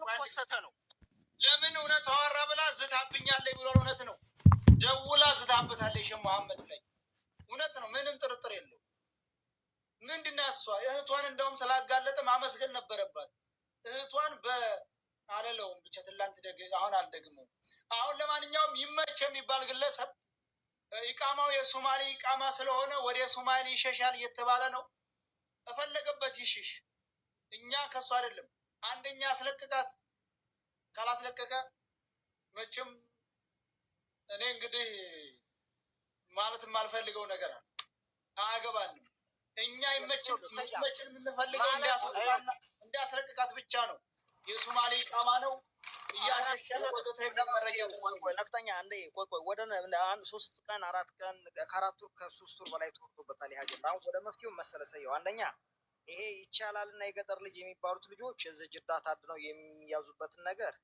የተፖሰተ ነው። ለምን እውነት አወራ ብላ ዝታብኛለች ብሎ እውነት ነው። ደውላ ዝታበታለች ሼህ መሐመድ ላይ እውነት ነው። ምንም ጥርጥር የለው። ምንድነው እሷ እህቷን እንደውም ስላጋለጠ ማመስገን ነበረባት። እህቷን በአለለውም ብቻ ትላንት አሁን አልደግመው። አሁን ለማንኛውም ይመች የሚባል ግለሰብ ኢቃማው የሶማሌ ኢቃማ ስለሆነ ወደ ሶማሌ ይሸሻል እየተባለ ነው። እፈለገበት ይሽሽ። እኛ ከሱ አይደለም። አንደኛ አስለቅቃት፣ ካላስለቀቀ መቼም እኔ እንግዲህ ማለት የማልፈልገው ነገር አያገባንም። እኛ ይመችን የምንፈልገው እንዲያስለቅቃት ብቻ ነው። የሶማሌ ኢቃማ ነው ነፍጠኛ እንደ ቆይ ወደ 3 ቀን 4 ቀን ከ4 ወር ከ3 ወር በላይ ተወርቶበታል። ይሄ አጀንዳ አሁን ወደ መፍትሄው መሰለሰየው አንደኛ ይሄ ይቻላልና የገጠር ልጅ የሚባሉት ልጆች እዚህ ጅዳ ታድነው የሚያዙበትን ነገር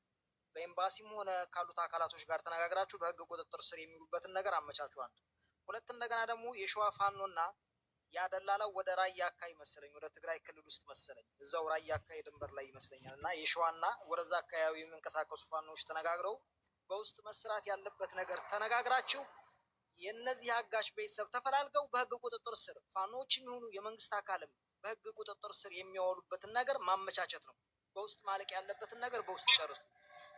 በኤምባሲም ሆነ ካሉት አካላቶች ጋር ተነጋግራችሁ በህግ ቁጥጥር ስር የሚሉበትን ነገር አመቻችኋል። ሁለት እንደገና ደግሞ የሸዋ ፋኖና ያደላላው ወደ ራያ አካባቢ መሰለኝ ወደ ትግራይ ክልል ውስጥ መሰለኝ እዛው ራያ አካባቢ ድንበር ላይ ይመስለኛል እና የሸዋና ወደዛ አካባቢ የሚንቀሳቀሱ ፋኖች ተነጋግረው በውስጥ መስራት ያለበት ነገር ተነጋግራችሁ የነዚህ አጋሽ ቤተሰብ ተፈላልገው በህግ ቁጥጥር ስር ፋኖች የሚሆኑ የመንግስት አካልም በህግ ቁጥጥር ስር የሚያወሉበትን ነገር ማመቻቸት ነው። በውስጥ ማለቅ ያለበትን ነገር በውስጥ ጨርሱ።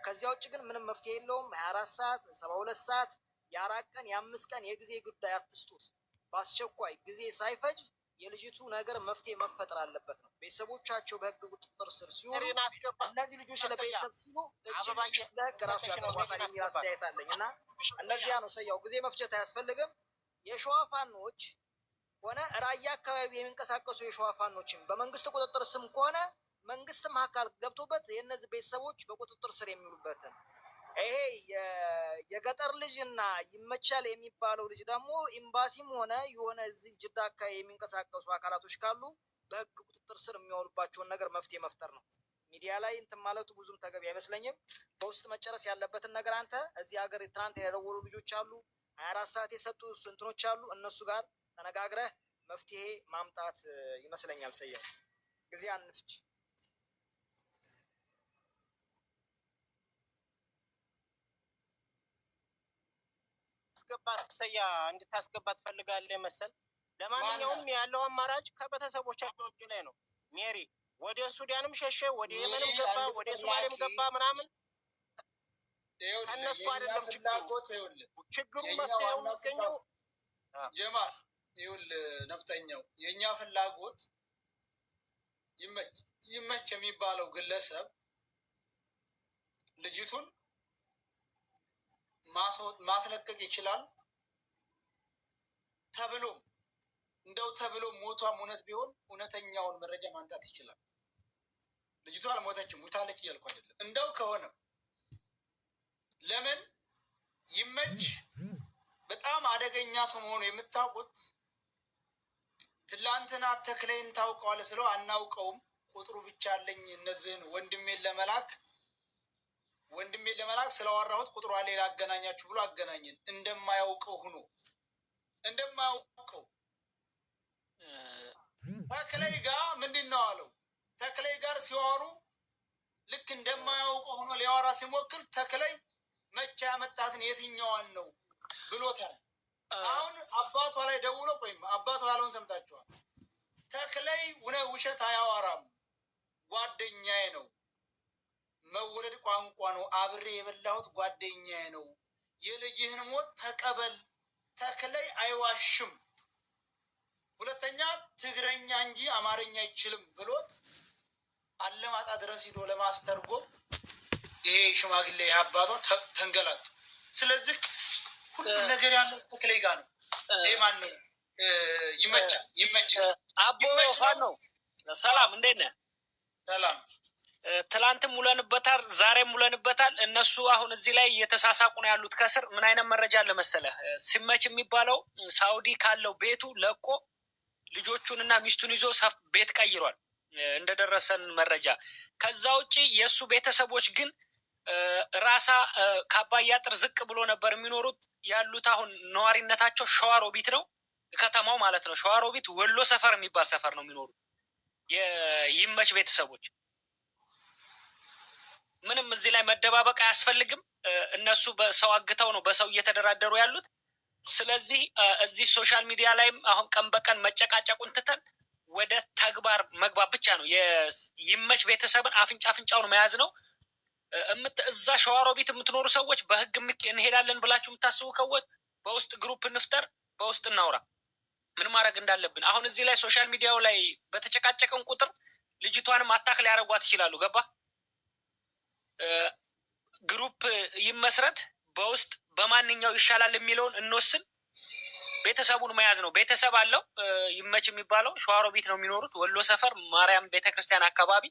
ከዚያ ውጭ ግን ምንም መፍትሄ የለውም። 24 ሰዓት 72 ሰዓት የ4 ቀን የ5 ቀን የጊዜ ጉዳይ አትስጡት። በአስቸኳይ ጊዜ ሳይፈጅ የልጅቱ ነገር መፍትሄ መፈጠር አለበት ነው። ቤተሰቦቻቸው በህግ ቁጥጥር ስር ሲሆኑ እነዚህ ልጆች ለቤተሰብ ሲሉ ለህግ ራሱ ያቀርቧታል የሚል አስተያየት አለኝ እና እነዚያ ነው ሰያው ጊዜ መፍጀት አያስፈልግም። የሸዋ ፋኖች ሆነ ራያ አካባቢ የሚንቀሳቀሱ የሸዋ ፋኖችን በመንግስት ቁጥጥር ስም ከሆነ መንግስትም አካል ገብቶበት የእነዚህ ቤተሰቦች በቁጥጥር ስር የሚውሉበትን ይሄ የገጠር ልጅና ይመቻል የሚባለው ልጅ ደግሞ ኤምባሲም ሆነ የሆነ እዚህ ጅዳ አካባቢ የሚንቀሳቀሱ አካላቶች ካሉ በህግ ቁጥጥር ስር የሚያወሉባቸውን ነገር መፍትሄ መፍጠር ነው። ሚዲያ ላይ እንትን ማለቱ ብዙም ተገቢ አይመስለኝም። በውስጥ መጨረስ ያለበትን ነገር አንተ እዚህ ሀገር ትናንት የደወሉ ልጆች አሉ 24 ሰዓት የሰጡ እንትኖች አሉ እነሱ ጋር ተነጋግረህ መፍትሄ ማምጣት ይመስለኛል። ሰያው ጊዜ አንፍጅ። ሰያ እንድታስገባ ትፈልጋለህ መሰል። ለማንኛውም ያለው አማራጭ ከቤተሰቦቻቸው እጅ ላይ ነው። ሜሪ ወደ ሱዳንም ሸሸ፣ ወደ የመንም ገባ፣ ወደ ሶማሌም ገባ ምናምን እነሱ አይደለም ችግሩ መፍትሄው የሚገኘው ጀማል ይኸውልህ ነፍጠኛው የእኛ ፍላጎት ይመች የሚባለው ግለሰብ ልጅቱን ማስለቀቅ ይችላል ተብሎ እንደው ተብሎ ሞቷም እውነት ቢሆን እውነተኛውን መረጃ ማንጣት ይችላል። ልጅቷ አልሞተችም ሙታለች እያልኩ አይደለም። እንደው ከሆነ ለምን ይመች በጣም አደገኛ ሰው መሆኑ የምታውቁት ትላንትና ተክሌን ታውቀዋለህ ስለው አናውቀውም ቁጥሩ ብቻ አለኝ እነዚህን ወንድሜን ለመላክ ስላወራሁት ቁጥሩ አለ ላገናኛችሁ ብሎ አገናኘን። እንደማያውቀው ሆኖ እንደማያውቀው ተክሌይ ጋር ምንድን ነው አለው። ተክሌይ ጋር ሲዋሩ ልክ እንደማያውቀው ሆኖ ሊያወራ ሲሞክር ተክሌይ መቼ ያመጣትን የትኛዋን ነው ብሎታል። አሁን አባቷ ላይ ደውሎ ቆይም አባቷ ያለውን ሰምታችኋል። ተክሌይ ውሸት አያወራም ጓደኛዬ ነው መወለድ ቋንቋ ነው አብሬ የበላሁት ጓደኛዬ ነው የልጅህን ሞት ተቀበል ተክሌይ አይዋሽም ሁለተኛ ትግረኛ እንጂ አማርኛ አይችልም ብሎት አለማጣ ድረስ ሄዶ ለማስተርጎም ይሄ ሽማግሌ አባቷ ተንገላቱ። ስለዚህ ሁሉ ነገር ያለው ተክሌይ ጋር ነው። ይሄ ማን ነው? ይመቻል አቦ ፋኖ ሰላም እንዴት ነህ? ሰላም ትላንትም ውለንበታል ዛሬም ውለንበታል። እነሱ አሁን እዚህ ላይ እየተሳሳቁ ነው ያሉት። ከስር ምን አይነት መረጃ አለ መሰለህ? ሲመች የሚባለው ሳውዲ ካለው ቤቱ ለቆ ልጆቹንና ሚስቱን ይዞ ቤት ቀይሯል እንደደረሰን መረጃ። ከዛ ውጪ የእሱ ቤተሰቦች ግን ራሳ ከአባያ አጥር ዝቅ ብሎ ነበር የሚኖሩት ያሉት። አሁን ነዋሪነታቸው ሸዋሮቢት ነው ከተማው ማለት ነው። ሸዋሮቢት ወሎ ሰፈር የሚባል ሰፈር ነው የሚኖሩት ይመች ቤተሰቦች። ምንም እዚህ ላይ መደባበቅ አያስፈልግም። እነሱ በሰው አግተው ነው በሰው እየተደራደሩ ያሉት። ስለዚህ እዚህ ሶሻል ሚዲያ ላይም አሁን ቀን በቀን መጨቃጨቁን ትተን ወደ ተግባር መግባት ብቻ ነው። ይመች ቤተሰብን አፍንጫ አፍንጫውን መያዝ ነው። እዛ ሸዋሮቢት የምትኖሩ ሰዎች በህግ እንሄዳለን ብላችሁ የምታስቡ ከወት በውስጥ ግሩፕ እንፍጠር፣ በውስጥ እናውራ ምን ማድረግ እንዳለብን። አሁን እዚህ ላይ ሶሻል ሚዲያው ላይ በተጨቃጨቀን ቁጥር ልጅቷንም አታክ ሊያደርጓት ይችላሉ። ገባ? ግሩፕ ይመስረት፣ በውስጥ በማንኛው ይሻላል የሚለውን እንወስን። ቤተሰቡን መያዝ ነው። ቤተሰብ አለው ይመች የሚባለው ሸዋሮቢት ነው የሚኖሩት፣ ወሎ ሰፈር ማርያም ቤተክርስቲያን አካባቢ።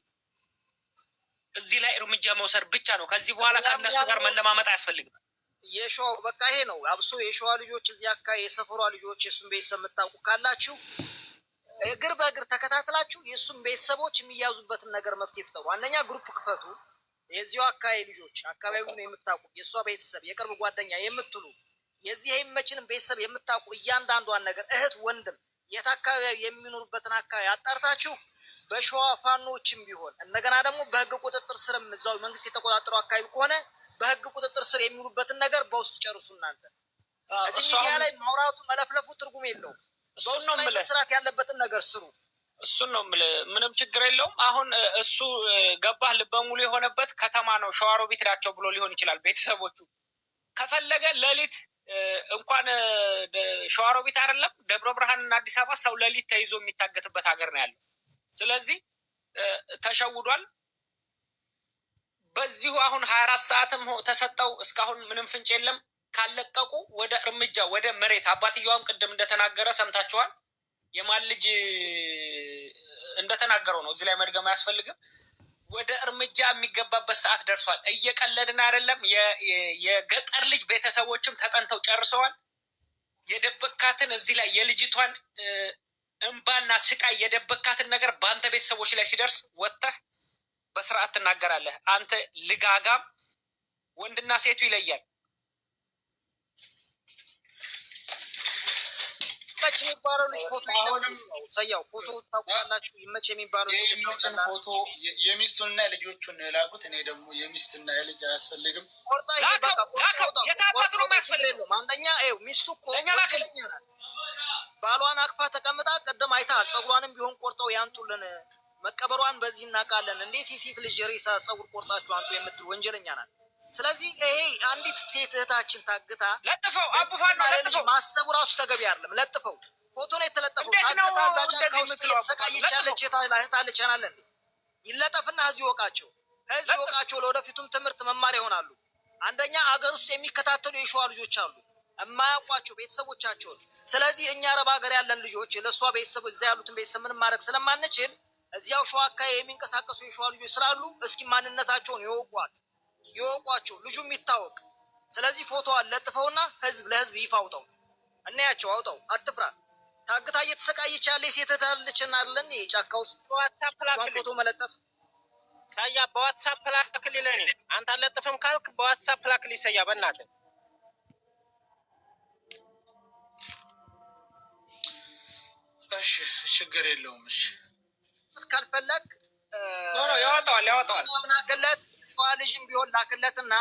እዚህ ላይ እርምጃ መውሰድ ብቻ ነው። ከዚህ በኋላ ከእነሱ ጋር መለማመጥ አያስፈልግም። የሸዋ በቃ ይሄ ነው። አብሶ የሸዋ ልጆች እዚህ አካባቢ የሰፈሯ ልጆች የእሱን ቤተሰብ የምታውቁ ካላችሁ እግር በእግር ተከታትላችሁ የእሱን ቤተሰቦች የሚያዙበትን ነገር መፍትሄ ፍጠሩ። አንደኛ ግሩፕ ክፈቱ። የዚሁ አካባቢ ልጆች አካባቢውን የምታውቁ የእሷ ቤተሰብ የቅርብ ጓደኛ የምትሉ የዚህ የሚመችንም ቤተሰብ የምታውቁ እያንዳንዷን ነገር እህት ወንድም የት አካባቢ የሚኖሩበትን አካባቢ አጣርታችሁ በሸዋ ፋኖችም ቢሆን እንደገና ደግሞ በህግ ቁጥጥር ስርም እዛው መንግስት የተቆጣጠረው አካባቢ ከሆነ በህግ ቁጥጥር ስር የሚሉበትን ነገር በውስጥ ጨርሱ። እናንተ እዚህ ሚዲያ ላይ ማውራቱ መለፍለፉ ትርጉም የለውም። በውስጥ ላይ መስራት ያለበትን ነገር ስሩ። እሱን ነው የምልህ። ምንም ችግር የለውም። አሁን እሱ ገባህ ልበ ሙሉ የሆነበት ከተማ ነው ሸዋሮቢት ናቸው ብሎ ሊሆን ይችላል። ቤተሰቦቹ ከፈለገ ሌሊት እንኳን ሸዋሮቢት አይደለም ደብረ ብርሃን እና አዲስ አበባ ሰው ሌሊት ተይዞ የሚታገትበት ሀገር ነው ያለው። ስለዚህ ተሸውዷል። በዚሁ አሁን 24 ሰዓትም ተሰጠው እስካሁን ምንም ፍንጭ የለም። ካለቀቁ ወደ እርምጃ ወደ መሬት አባትየዋም ቅድም እንደተናገረ ሰምታችኋል። የማን ልጅ እንደተናገረው ነው። እዚህ ላይ መድገም አያስፈልግም። ወደ እርምጃ የሚገባበት ሰዓት ደርሷል። እየቀለድን አይደለም። የገጠር ልጅ ቤተሰቦችም ተጠንተው ጨርሰዋል። የደበካትን እዚህ ላይ የልጅቷን እንባና ስቃይ የደበካትን ነገር በአንተ ቤተሰቦች ላይ ሲደርስ ወጥተህ በስርዓት ትናገራለህ። አንተ ልጋጋም ወንድና ሴቱ ይለያል። ይመች የሚባለው ልጅ ፎቶ ሰያው ፎቶ ታውቃላችሁ? ይመች የሚባለው ፎቶ የሚስቱንና የልጆቹን ላኩት። እኔ ደግሞ የሚስትና የልጅ አያስፈልግም። አንደኛ ሚስቱ እኮ ወንጀለኛ ናት። ባሏን አቅፋ ተቀምጣ ቀደም አይተሃል። ፀጉሯንም ቢሆን ቆርጠው ያንጡልን፣ መቀበሯን በዚህ እናውቃለን። እንዴት የሴት ልጅ ሬሳ ፀጉር ቆርጣችሁ አንጡ የምትል ወንጀለኛ ናት። ስለዚህ ይሄ አንዲት ሴት እህታችን ታግታ ለጥፈው አቡፋና ለጥፈው ማሰቡ ራሱ ተገቢ አይደለም። ለጥፈው ፎቶ ነው የተለጠፈው። ታግታ እዛ ጫካ ውስጥ የተሰቃየች ያለች እህታለች ያናለን ይለጠፍና ህዝብ ይወቃቸው፣ ህዝብ ይወቃቸው። ለወደፊቱም ትምህርት መማሪያ ይሆናሉ። አንደኛ አገር ውስጥ የሚከታተሉ የሸዋ ልጆች አሉ የማያውቋቸው ቤተሰቦቻቸውን። ስለዚህ እኛ አረብ ሀገር ያለን ልጆች ለእሷ ቤተሰብ እዚያ ያሉትን ቤተሰብ ምንም ማድረግ ስለማንችል እዚያው ሸዋ አካባቢ የሚንቀሳቀሱ የሸዋ ልጆች ስላሉ እስኪ ማንነታቸውን ይወቋቸው፣ ልጁም ይታወቅ። ስለዚህ ፎቶዋን ለጥፈውና ህዝብ ለህዝብ ይፋ አውጣው፣ እናያቸው፣ አውጣው፣ አትፍራ። ታግታ እየተሰቃየች ያለ ሴት ታለችና አይደለን ጫካ ውስጥ ፎቶ መለጠፍ ሳያ በዋትሳፕ ላክልኝ ለኔ። አንተ አለጥፍም ካልክ በዋትሳፕ ላክልኝ ሰያ በእናትህ። እሺ ችግር የለውም። እሺ ካልፈለግ ያወጣዋል ምናምን አክለት ሸዋ ልጅም ቢሆን ላክለትና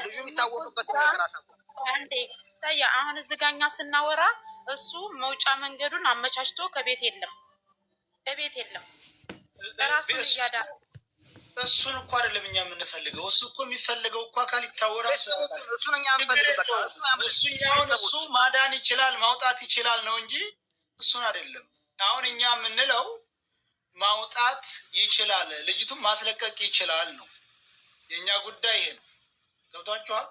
ልጁ የሚታወቅበት ነገር አሳቡ። ሰያ አሁን እዚህ ጋ እኛ ስናወራ እሱ መውጫ መንገዱን አመቻችቶ ከቤት የለም ራሱን እያዳ እሱን እኮ አይደለም እኛ የምንፈልገው። እሱ እኮ የሚፈልገው እኮ አካል ይታወራል። እሱን እኛ እንፈልግበት። እሱ ማዳን ይችላል ማውጣት ይችላል ነው እንጂ እሱን አይደለም። አሁን እኛ የምንለው ማውጣት ይችላል፣ ልጅቱን ማስለቀቅ ይችላል ነው የእኛ ጉዳይ። ይሄ ነው። ገብቷችኋል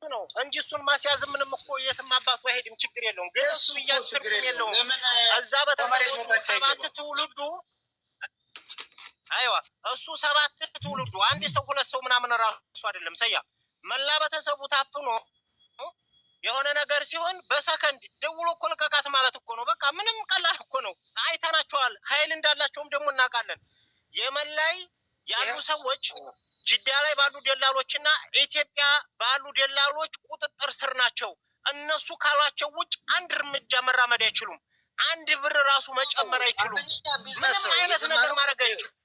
ነው እንጂ እሱን ማስያዝ ምንም እኮ የትም አባቱ አይሄድም። ችግር የለውም። ግን እሱ እያስርም የለውም። እዛ በተመረጡ 7 ትውልዱ አይዋ እሱ 7 ትውልዱ አንድ ሰው 2 ሰው ምናምን ራሱ አይደለም ሰያ መላ ቤተሰቡ ታፍኖ የሆነ ነገር ሲሆን በሰከንድ ደውሎ እኮ ልቀቃት ማለት እኮ ነው። በቃ ምንም ቀላል እኮ ነው። አይተናቸዋል። ኃይል እንዳላቸውም ደግሞ እናውቃለን። የመን ላይ ያሉ ሰዎች ጅዳ ላይ ባሉ ደላሎችና ኢትዮጵያ ባሉ ደላሎች ቁጥጥር ስር ናቸው። እነሱ ካሏቸው ውጭ አንድ እርምጃ መራመድ አይችሉም። አንድ ብር ራሱ መጨመር አይችሉም። ምንም አይነት ነገር ማድረግ አይችሉም።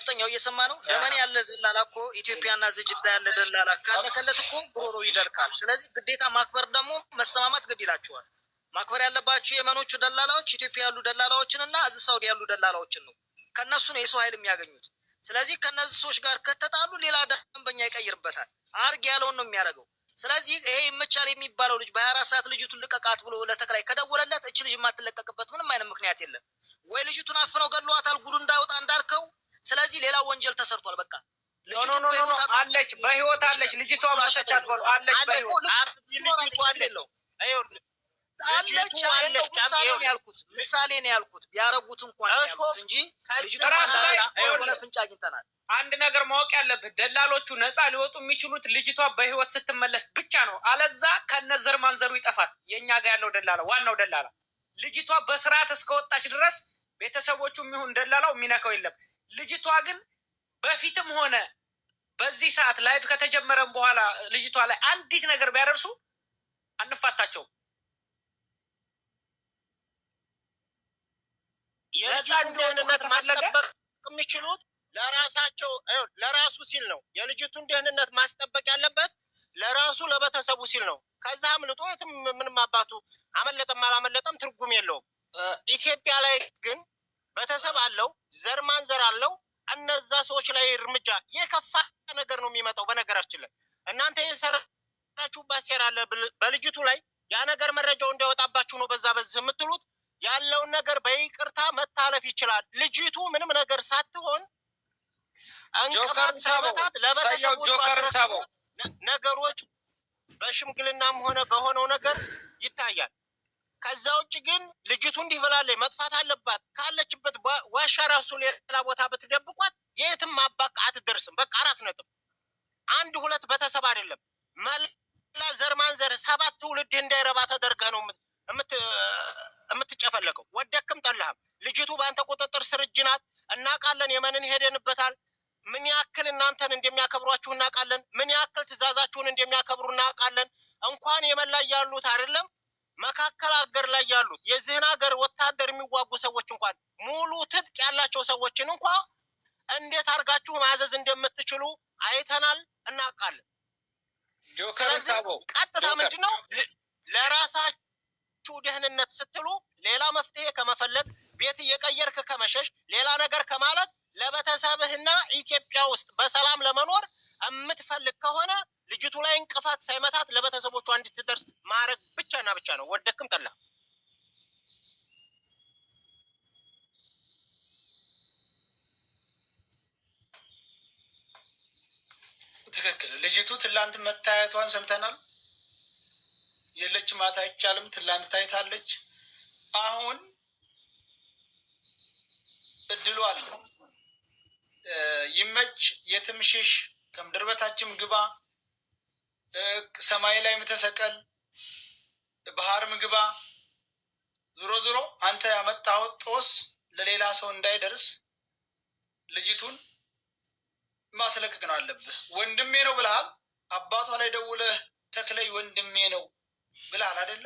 ነፍጠኛው እየሰማ ነው። ለምን ያለ ደላላ እኮ ኢትዮጵያና ዝጅዳ ያለ ደላላ ካለከለት እኮ ጉሮሮ ይደርቃል። ስለዚህ ግዴታ ማክበር ደግሞ መሰማማት ግድ ይላቸዋል። ማክበር ያለባቸው የመኖቹ ደላላዎች ኢትዮጵያ ያሉ ደላላዎችን እና እዚህ ሳውዲ ያሉ ደላላዎችን ነው። ከነሱ ነው የሰው ኃይል የሚያገኙት። ስለዚህ ከነዚህ ሰዎች ጋር ከተጣሉ ሌላ ደንበኛ ይቀይርበታል። አርግ ያለውን ነው የሚያደርገው። ስለዚህ ይሄ ይመቻል የሚባለው ልጅ በ24 ሰዓት ልጅቱን ልቀቃት ብሎ ለተክላይ ከደወለለት እች ልጅ የማትለቀቅበት ምንም አይነት ምክንያት የለም። ወይ ልጅቱን አፍነው ገለዋታል ጉዱ እንዳይወጣ እንዳልከው። ስለዚህ ሌላ ወንጀል ተሰርቷል። በቃ አለች፣ በህይወት አለች ልጅቷ። ማሰቻት ብሎ አለች በህይወት ምሳሌ ነው ያልኩት ቢያረጉት እንኳን ያልኩት እንጂ ልጅቷ ፍንጭ አግኝተናል። አንድ ነገር ማወቅ ያለብህ ደላሎቹ ነፃ ሊወጡ የሚችሉት ልጅቷ በህይወት ስትመለስ ብቻ ነው። አለዛ ከነዘር ማንዘሩ ይጠፋል። የኛ ጋር ያለው ደላላ ዋናው ደላላ ልጅቷ በስርዓት እስከወጣች ድረስ ቤተሰቦቹም ይሁን ደላላው የሚነካው የለም። ልጅቷ ግን በፊትም ሆነ በዚህ ሰዓት ላይፍ ከተጀመረም በኋላ ልጅቷ ላይ አንዲት ነገር ቢያደርሱ አንፋታቸውም። የልጅቱን ደህንነት ማስጠበቅ የሚችሉት ለራሳቸው ለራሱ ሲል ነው። የልጅቱን ደህንነት ማስጠበቅ ያለበት ለራሱ ለቤተሰቡ ሲል ነው። ከዛ አምልጦ የትም ምንም አባቱ አመለጠም አላመለጠም ትርጉም የለውም። ኢትዮጵያ ላይ ግን ቤተሰብ አለው፣ ዘር ማንዘር አለው። እነዛ ሰዎች ላይ እርምጃ የከፋ ነገር ነው የሚመጣው። በነገራችን ላይ እናንተ የሰራችሁባት ሴራ አለ በልጅቱ ላይ ያ ነገር መረጃው እንዳይወጣባችሁ ነው በዛ በዚህ የምትሉት። ያለውን ነገር በይቅርታ መታለፍ ይችላል። ልጅቱ ምንም ነገር ሳትሆን እንቅፋት ሳይመታት ለቤተሰቦቿ ነገሮች በሽምግልናም ሆነ በሆነው ነገር ይታያል። ከዛ ውጭ ግን ልጅቱ እንዲህ ብላለች መጥፋት አለባት ካለችበት ዋሻ ራሱ ሌላ ቦታ ብትደብቋት የትም አባቅ አትደርስም። በቃ 4 ነጥብ። 1 2 ቤተሰብ አይደለም መላ ዘር ማንዘር 7 ትውልድ እንዳይረባ ተደርገህ ነው የምትጨፈለቀው። ወደክም ጠላህም ልጅቱ በአንተ ቁጥጥር ስር እጅ ናት። እናውቃለን። የመንን ሄደንበታል። ምን ያክል እናንተን እንደሚያከብሯችሁ እናውቃለን። ምን ያክል ትእዛዛችሁን እንደሚያከብሩ እናውቃለን። እንኳን የመን ላይ ያሉት አይደለም መካከል ሀገር ላይ ያሉት የዚህን ሀገር ወታደር የሚዋጉ ሰዎች እንኳን ሙሉ ትጥቅ ያላቸው ሰዎችን እንኳን እንዴት አድርጋችሁ ማዘዝ እንደምትችሉ አይተናል፣ እናውቃለን። ቀጥታ ምንድነው ለራሳችሁ ደህንነት ስትሉ ሌላ መፍትሄ ከመፈለግ ቤት እየቀየርክ ከመሸሽ ሌላ ነገር ከማለት ለቤተሰብህና ኢትዮጵያ ውስጥ በሰላም ለመኖር የምትፈልግ ከሆነ ልጅቱ ላይ እንቅፋት ሳይመታት ለቤተሰቦቿ እንድትደርስ ማድረግ ብቻና ብቻ ነው። ወደክም ጠላ ትክክል። ልጅቱ ትላንት መታየቷን ሰምተናል። የለችም ማለት አይቻልም። ትላንት ታይታለች። አሁን እድሉ አለ። ይመች የትምሽሽ ከምድር በታችም ግባ፣ ሰማይ ላይ ምተሰቀል፣ ባህር ምግባ። ዞሮ ዞሮ አንተ ያመጣው ጦስ ለሌላ ሰው እንዳይደርስ ልጅቱን ማስለቀቅ ነው አለብህ። ወንድሜ ነው ብለሃል። አባቷ ላይ ደውለህ ተክለይ ወንድሜ ነው ብለሃል አይደለ?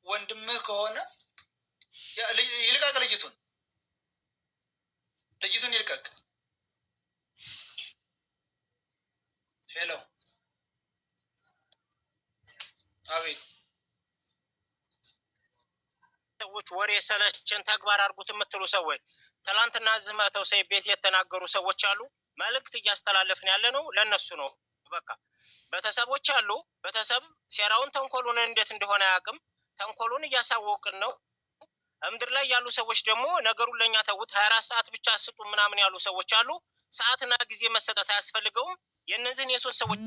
ወንድምህ ከሆነ ይልቀቅ። ልጅቱን ይልቀቅ። ሄሎ፣ አቤት። ሰዎች ወሬ ሰለቸን ተግባር አድርጉት የምትሉ ሰዎች ትላንትና እዚህ መተው ሰው ቤት የተናገሩ ሰዎች አሉ። መልእክት እያስተላለፍን ያለ ነው ለነሱ ነው። በቃ ቤተሰቦች አሉ። ቤተሰብ ሴራውን ተንኮሉን እንዴት እንደሆነ አያውቅም። ተንኮሉን እያሳወቅን ነው። ምድር ላይ ያሉ ሰዎች ደግሞ ነገሩን ለኛ ተውት፣ 24 ሰዓት ብቻ ስጡ ምናምን ያሉ ሰዎች አሉ። ሰዓትና ጊዜ መሰጠት አያስፈልገውም። የእነዚህን የ3 ሰዎች